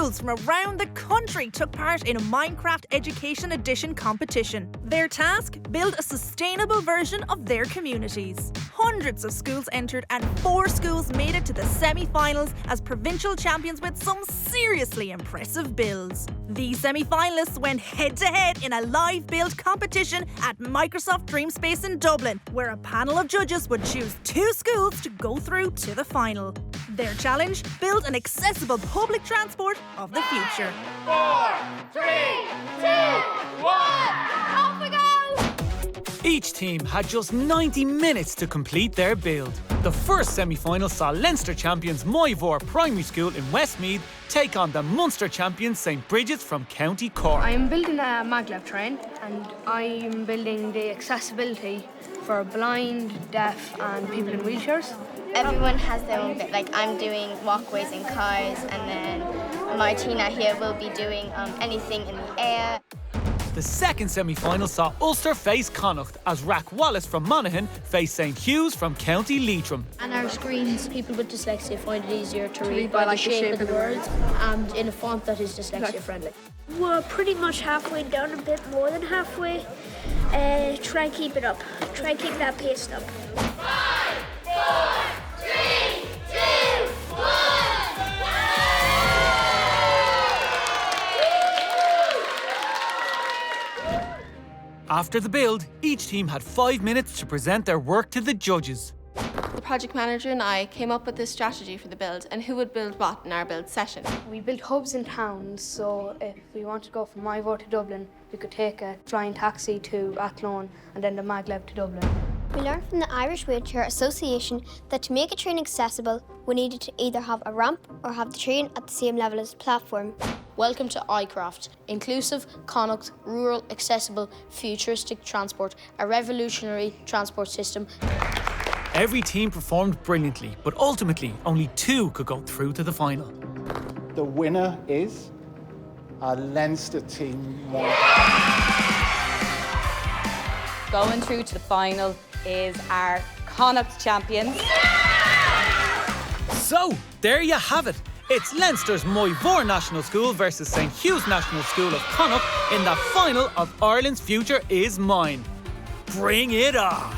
schools from around the country took part in a Minecraft Education Edition competition. Their task? Build a sustainable version of their communities. Hundreds of schools entered and 4 schools made it to the semi-finals as provincial champions with some seriously impressive builds. The semi-finalists went head-to-head in a live build competition at Microsoft Dreamspace in Dublin, where a panel of judges would choose 2 schools to go through to the final. Their challenge? Build an accessible public transport of the future. 4, 3, 2, 1, off we go! Each team had just 90 minutes to complete their build. The first semi-final saw Leinster champions Moivore Primary School in Westmeath take on the Munster champions St Bridget's from County Cork. I am building a maglev train and I am building the accessibility for blind, deaf and people in wheelchairs. Everyone has their own bit, like I'm doing walkways and cars, and then Martina here will be doing anything in the air. The second semi-final saw Ulster face Connacht as Rack Wallace from Monaghan faced St Hugh's from County Leitrim. And our screens, people with dyslexia find it easier to read by the shape of the words and in a font that is dyslexia friendly. We're pretty much halfway done, a bit more than halfway. Try and keep it up. Try and keep that pace up. 5, 4, 3, 2, 1. After the build, each team had 5 minutes to present their work to the judges. The project manager and I came up with this strategy for the build and who would build what in our build session. We built hubs in towns, so if we want to go from Moivore to Dublin, we could take a flying taxi to Athlone and then the maglev to Dublin. We learned from the Irish Wheelchair Association that to make a train accessible, we needed to either have a ramp or have the train at the same level as the platform. Welcome to iCraft, inclusive, Connacht, rural, accessible, futuristic transport, a revolutionary transport system. Every team performed brilliantly, but ultimately only 2 could go through to the final. The winner is our Leinster team. Going through to the final is our Connacht champions. So, there you have it. It's Leinster's Moivore National School versus St Hugh's National School of Connacht in the final of Ireland's Future Is Mine. Bring it on!